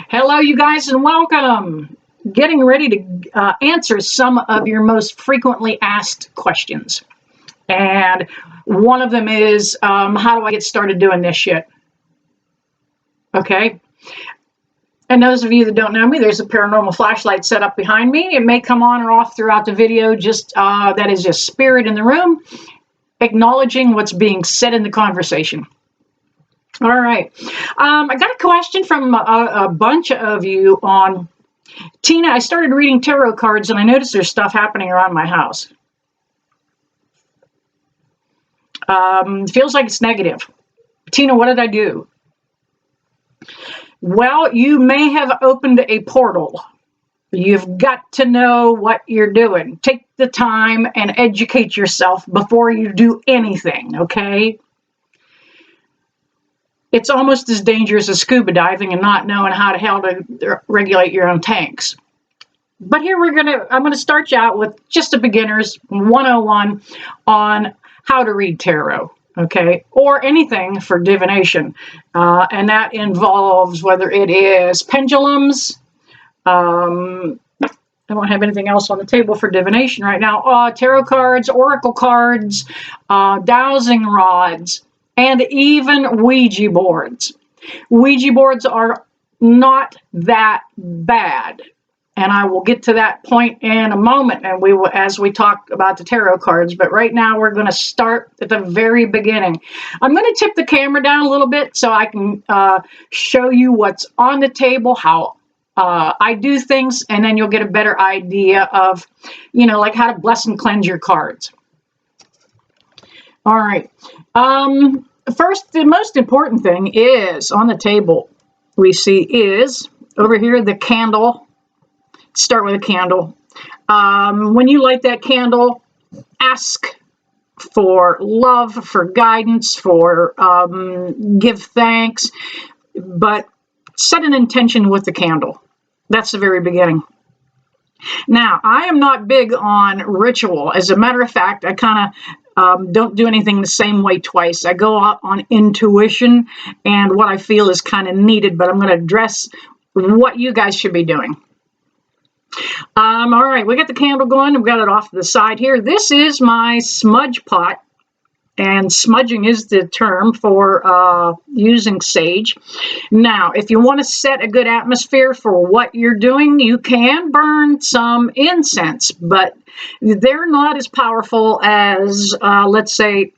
Hello, you guys, and welcome. Getting ready to answer some of your most frequently asked questions. And one of them is, how do I get started doing this shit? Okay. And those of you that don't know me, there's a paranormal flashlight set up behind me. It may come on or off throughout the video. That is just spirit in the room, acknowledging what's being said in the conversation. All right. I got a question from a bunch of you on, Tina, I started reading tarot cards and I noticed there's stuff happening around my house. Feels like it's negative. Tina, what did I do? Well, you may have opened a portal. You've got to know what you're doing. Take the time and educate yourself before you do anything, okay? It's almost as dangerous as scuba diving and not knowing how the hell to regulate your own tanks. But here I'm gonna start you out with just a beginner's 101 on how to read tarot, okay, or anything for divination, and that involves whether it is pendulums. I don't have anything else on the table for divination right now. Tarot cards, oracle cards, dowsing rods, and even Ouija boards. Ouija boards are not that bad. And I will get to that point in a moment, and we will, as we talk about the tarot cards. But right now, we're going to start at the very beginning. I'm going to tip the camera down a little bit so I can show you what's on the table, how I do things, and then you'll get a better idea of, like how to bless and cleanse your cards. All right. First, the most important thing is on the table we see is over here the candle. Start with a candle. When you light that candle, ask for love, for guidance, for give thanks, but set an intention with the candle. That's the very beginning. Now, I am not big on ritual. As a matter of fact, I kind of don't do anything the same way twice. I go out on intuition and what I feel is kind of needed, but I'm going to address what you guys should be doing. All right, we got the candle going. We've got it off to the side here. This is my smudge pot, and smudging is the term for using sage. Now, if you want to set a good atmosphere for what you're doing, you can burn some incense, but they're not as powerful as, let's say,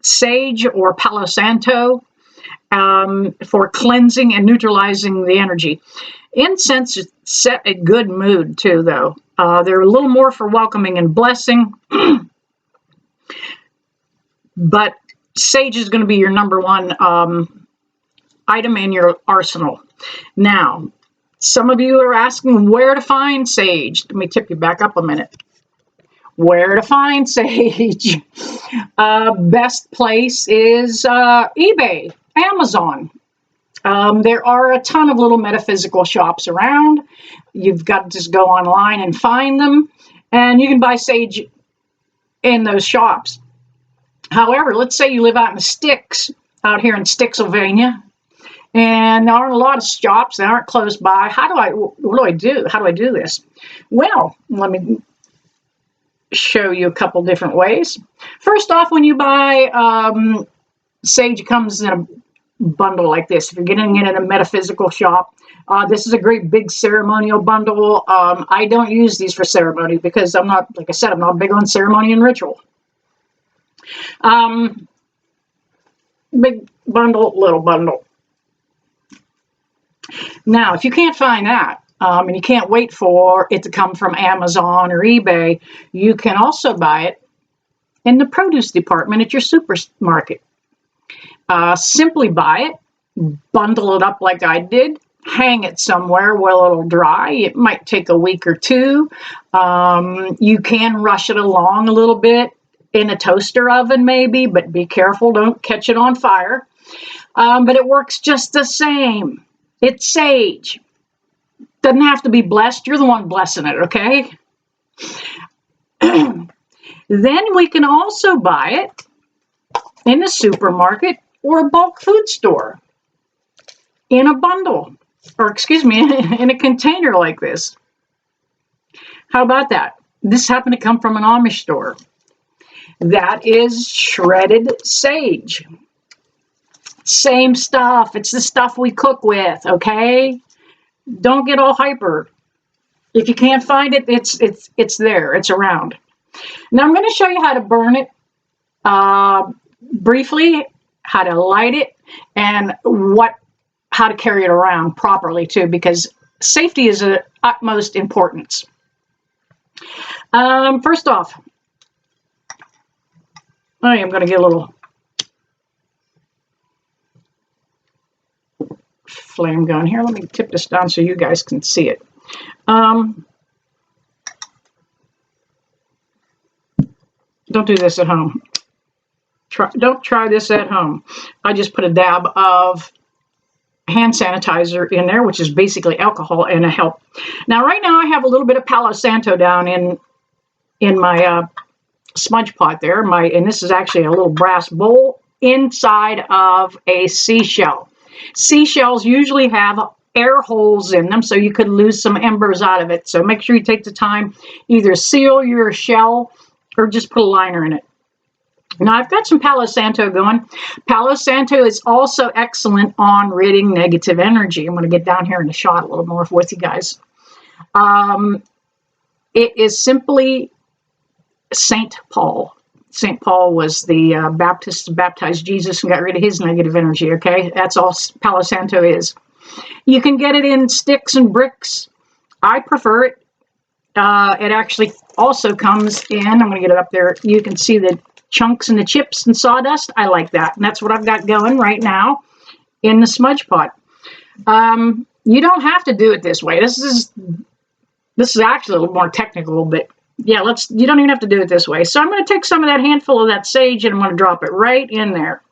sage or Palo Santo for cleansing and neutralizing the energy. Incense set a good mood too, though. They're a little more for welcoming and blessing, but sage is going to be your number one item in your arsenal. Now, some of you are asking where to find sage. Let me tip you back up a minute. Where to find sage? Best place is eBay, Amazon. There are a ton of little metaphysical shops around. You've got to just go online and find them, and you can buy sage in those shops. However, let's say you live out in the sticks, out here in Sticksylvania, and there aren't a lot of shops that aren't close by. What do I do? How do I do this? Well, let me show you a couple different ways. First off, when you buy sage, it comes in a bundle like this. If you're getting it in a metaphysical shop, this is a great big ceremonial bundle. I don't use these for ceremony because I'm not, like I said, I'm not big on ceremony and ritual. Big bundle, little bundle. Now, if you can't find that, and you can't wait for it to come from Amazon or eBay, you can also buy it in the produce department at your supermarket. Simply buy it, bundle it up like I did, hang it somewhere where it'll dry. It might take a week or two. You can rush it along a little bit in a toaster oven maybe, but be careful, don't catch it on fire. But it works just the same. It's sage. Doesn't have to be blessed. You're the one blessing it, okay? Then we can also buy it in the supermarket or a bulk food store in a bundle. or excuse me, in a container like this. How about that? This happened to come from an Amish store. That is shredded sage. Same stuff. It's the stuff we cook with, okay? Don't get all hyper. If you can't find it, it's there. It's around. Now I'm going to show you how to burn it briefly, how to light it, and how to carry it around properly too, because safety is of utmost importance. First off, I am going to get a little flame going here. Let me tip this down so you guys can see it. Don't do this at home. Don't try this at home. I just put a dab of hand sanitizer in there, which is basically alcohol and a help. Now, right now, I have a little bit of Palo Santo down in my smudge pot there. And this is actually a little brass bowl inside of a seashell. Seashells usually have air holes in them, so you could lose some embers out of it. So make sure you take the time, either seal your shell or just put a liner in it. Now I've got some Palo Santo going. Palo Santo is also excellent on ridding negative energy. I'm going to get down here in the shot a little more with you guys. It is simply St. Paul. St. Paul was the Baptist, baptized Jesus and got rid of his negative energy, okay? That's all Palo Santo is. You can get it in sticks and bricks. I prefer it. It actually also comes in, I'm going to get it up there, you can see the chunks and the chips and sawdust. I like that. And that's what I've got going right now in the smudge pot. You don't have to do it this way. This is actually a little more technical, but yeah, you don't even have to do it this way. So I'm going to take some of that handful of that sage and I'm going to drop it right in there.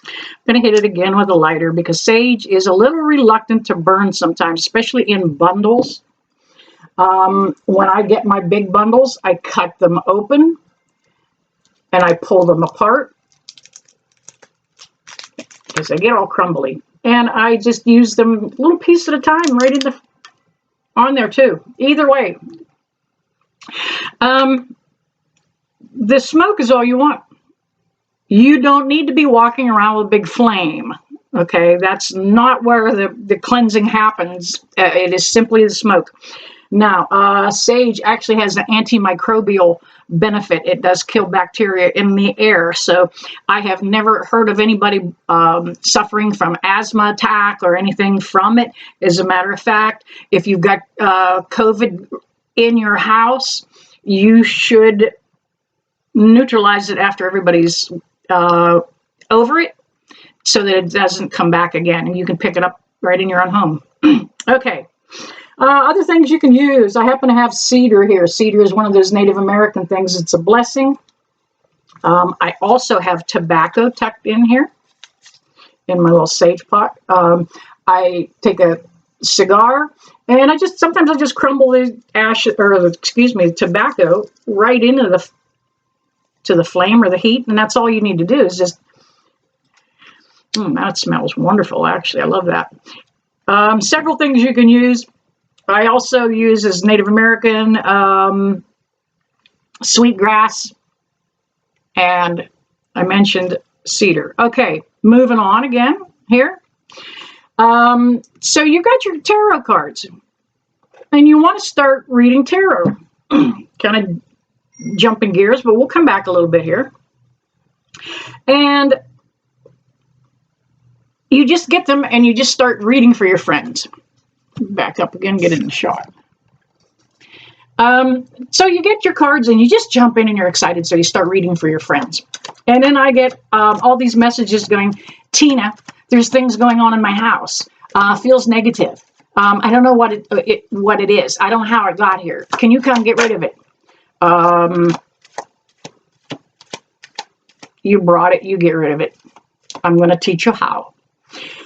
I'm going to hit it again with a lighter because sage is a little reluctant to burn sometimes, especially in bundles. When I get my big bundles, I cut them open and I pull them apart because they get all crumbly. And I just use them a little piece at a time right on there too. Either way. The smoke is all you want. You don't need to be walking around with a big flame. Okay, that's not where the cleansing happens. It is simply the smoke. Now, sage actually has an antimicrobial benefit. It does kill bacteria in the air. So I have never heard of anybody suffering from asthma attack or anything from it. As a matter of fact, if you've got COVID in your house, you should neutralize it after everybody's over it so that it doesn't come back again. And you can pick it up right in your own home. Okay. Other things you can use. I happen to have cedar here. Cedar is one of those Native American things. It's a blessing. I also have tobacco tucked in here in my little sage pot. I take a cigar and sometimes I just crumble the tobacco right into the flame or the heat, and that's all you need to do is just. That smells wonderful. Actually, I love that. Several things you can use. I also use as Native American sweetgrass, and I mentioned cedar. Okay, moving on again here. So you got your tarot cards, and you want to start reading tarot. Kind of jumping gears, but we'll come back a little bit here. And you just get them, and you just start reading for your friends. Back up again, get it in the shot. So you get your cards and you just jump in and you're excited. So you start reading for your friends. And then I get all these messages going, Tina, there's things going on in my house. Feels negative. I don't know what it is. I don't know how it got here. Can you come get rid of it? You brought it, you get rid of it. I'm going to teach you how.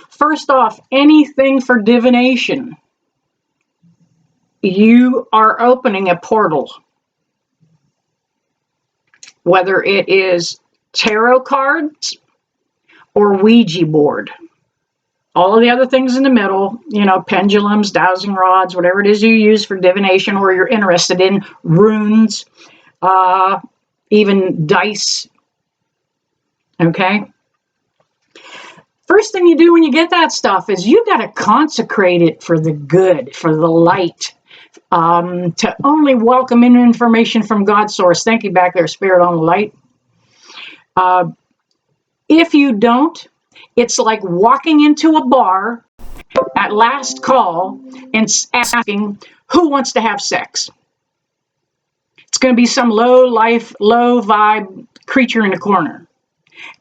First off, anything for divination, you are opening a portal. Whether it is tarot cards or Ouija board. All of the other things in the middle, you know, pendulums, dowsing rods, whatever it is you use for divination or you're interested in, runes, even dice, okay? First thing you do when you get that stuff is you got to consecrate it for the good, for the light, to only welcome in information from God's source. Thank you back there, Spirit on the light. If you don't, it's like walking into a bar at last call and asking, who wants to have sex? It's going to be some low life, low vibe creature in the corner.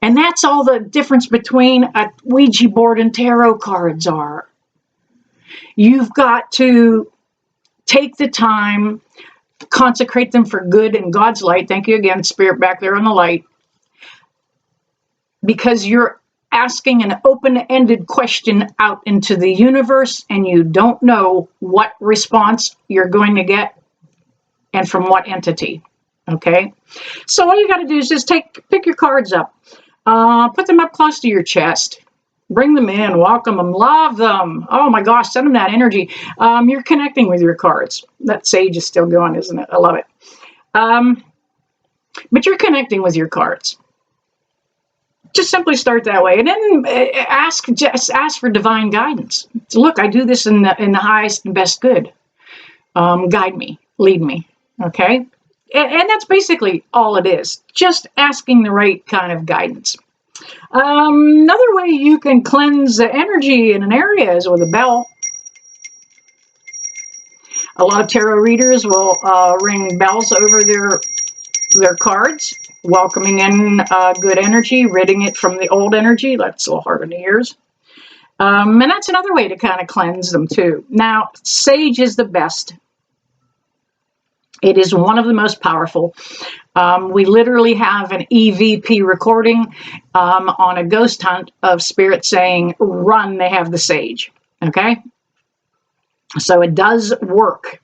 And that's all the difference between a Ouija board and tarot cards are. You've got to take the time, consecrate them for good in God's light. Thank you again, Spirit back there on the light. Because you're asking an open-ended question out into the universe and you don't know what response you're going to get and from what entity. Okay? So all you got to do is just pick your cards up. Put them up close to your chest. Bring them in, welcome them, love them. Oh my gosh, send them that energy. You're connecting with your cards. That sage is still going, isn't it? I love it. But you're connecting with your cards. Just simply start that way, and then just ask for divine guidance. So look, I do this in the highest and best good. Guide me, lead me. Okay, and that's basically all it is. Just asking the right kind of guidance. Another way you can cleanse the energy in an area is with a bell. A lot of tarot readers will ring bells over their cards, welcoming in good energy, ridding it from the old energy. That's a little hard on the ears. And that's another way to kind of cleanse them too. Now, sage is the best. It is one of the most powerful. We literally have an EVP recording on a ghost hunt of spirits saying, run, they have the sage. Okay? So it does work.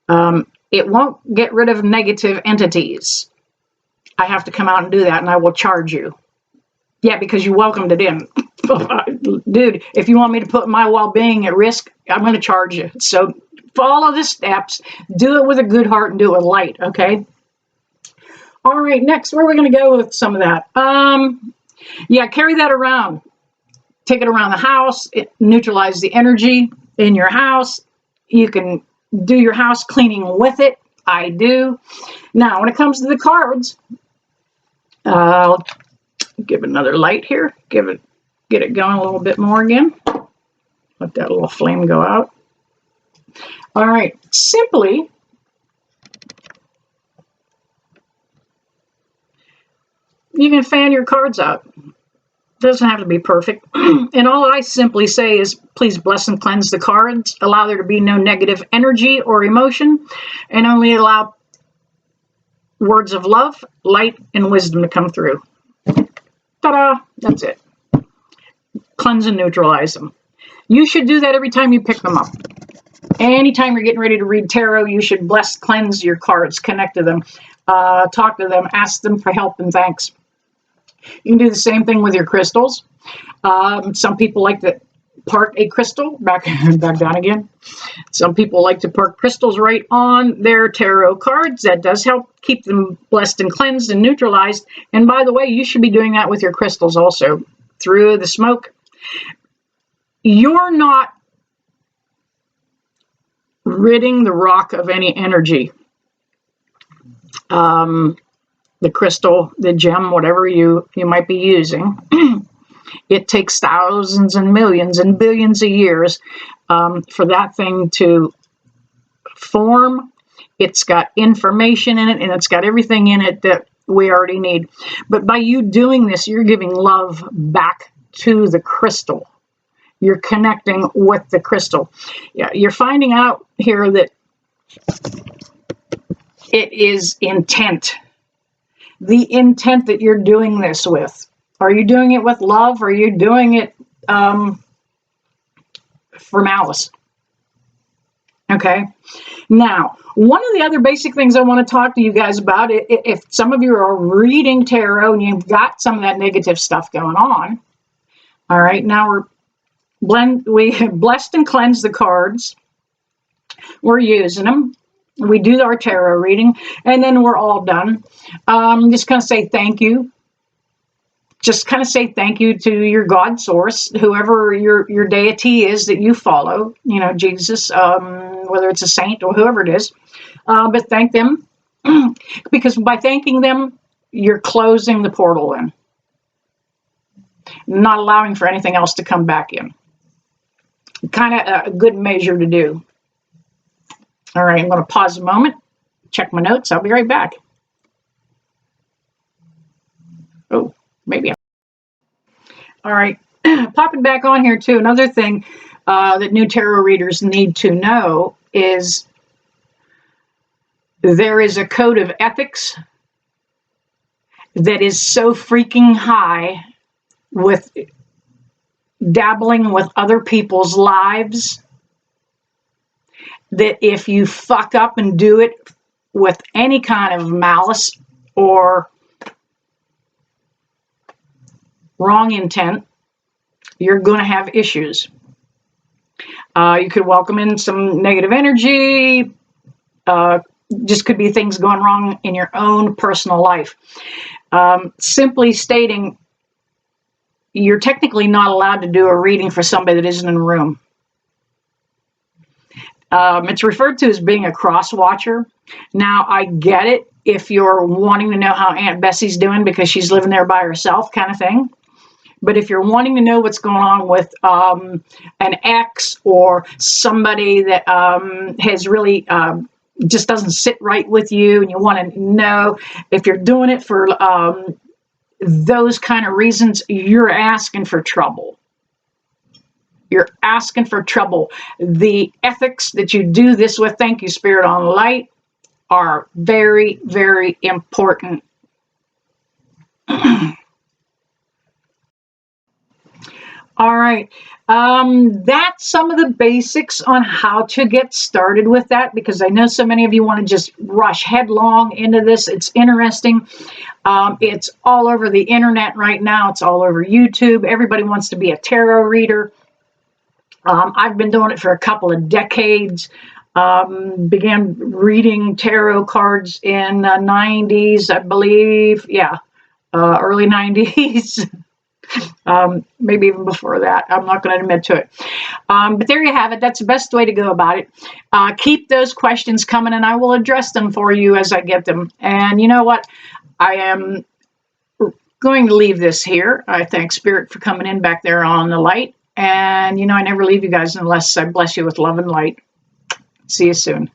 It won't get rid of negative entities. I have to come out and do that, and I will charge you. Yeah, because you welcomed it in. Dude, if you want me to put my well-being at risk, I'm going to charge you. So follow the steps. Do it with a good heart and do it with light, okay? All right, next, where are we going to go with some of that? Yeah, carry that around. Take it around the house. It neutralizes the energy in your house. You can do your house cleaning with it. I do. Now, when it comes to the cards, I'll give it another light here. Get it going a little bit more again. Let that little flame go out. All right, simply you can fan your cards out. Doesn't have to be perfect. And all I simply say is, please bless and cleanse the cards. Allow there to be no negative energy or emotion, and only allow words of love, light, and wisdom to come through. Ta-da! That's it. Cleanse and neutralize them. You should do that every time you pick them up. Anytime you're getting ready to read tarot, you should bless, cleanse your cards, connect to them, talk to them, ask them for help and thanks. You can do the same thing with your crystals. Some people like to park a crystal, back down again. Some people like to park crystals right on their tarot cards. That does help keep them blessed and cleansed and neutralized. And by the way, you should be doing that with your crystals also. Through the smoke. You're not ridding the rock of any energy. The crystal, the gem, whatever you might be using, it takes thousands and millions and billions of years for that thing to form. It's got information in it, and it's got everything in it that we already need. But by you doing this, you're giving love back to the crystal. You're connecting with the crystal. Yeah, you're finding out here that it is intent. The intent that you're doing this with. Are you doing it with love? Or are you doing it for malice? Okay. Now, one of the other basic things I want to talk to you guys about, if some of you are reading tarot and you've got some of that negative stuff going on, All right, now we have blessed and cleansed the cards. We're using them. We do our tarot reading, and then we're all done. Just going to say thank you. Just kind of say thank you to your God source, whoever your deity is that you follow, you know, Jesus, whether it's a saint or whoever it is. But thank them, because by thanking them, you're closing the portal in, not allowing for anything else to come back in. Kind of a good measure to do. All right, I'm going to pause a moment, check my notes. I'll be right back. Oh, maybe. All right, popping back on here too. Another thing that new tarot readers need to know is there is a code of ethics that is so freaking high with dabbling with other people's lives that if you fuck up and do it with any kind of malice or wrong intent, you're going to have issues. You could welcome in some negative energy. Just could be things going wrong in your own personal life. Simply stating, you're technically not allowed to do a reading for somebody that isn't in the room. It's referred to as being a cross watcher. Now, I get it if you're wanting to know how Aunt Bessie's doing because she's living there by herself, kind of thing. But if you're wanting to know what's going on with an ex or somebody that has really just doesn't sit right with you, and you want to know if you're doing it for those kind of reasons, you're asking for trouble. You're asking for trouble. The ethics that you do this with, thank you, Spirit on Light, are very, very important. All right. That's some of the basics on how to get started with that, because I know so many of you want to just rush headlong into this. It's interesting. It's all over the internet right now. It's all over YouTube. Everybody wants to be a tarot reader. I've been doing it for a couple of decades. Began reading tarot cards in the 90s, I believe. Yeah, early 90s. Maybe even before that. I'm not going to admit to it. But there you have it. That's the best way to go about it. Keep those questions coming, and I will address them for you as I get them. And you know what? I am going to leave this here. I thank Spirit for coming in back there on the light. And, you know, I never leave you guys unless I bless you with love and light. See you soon.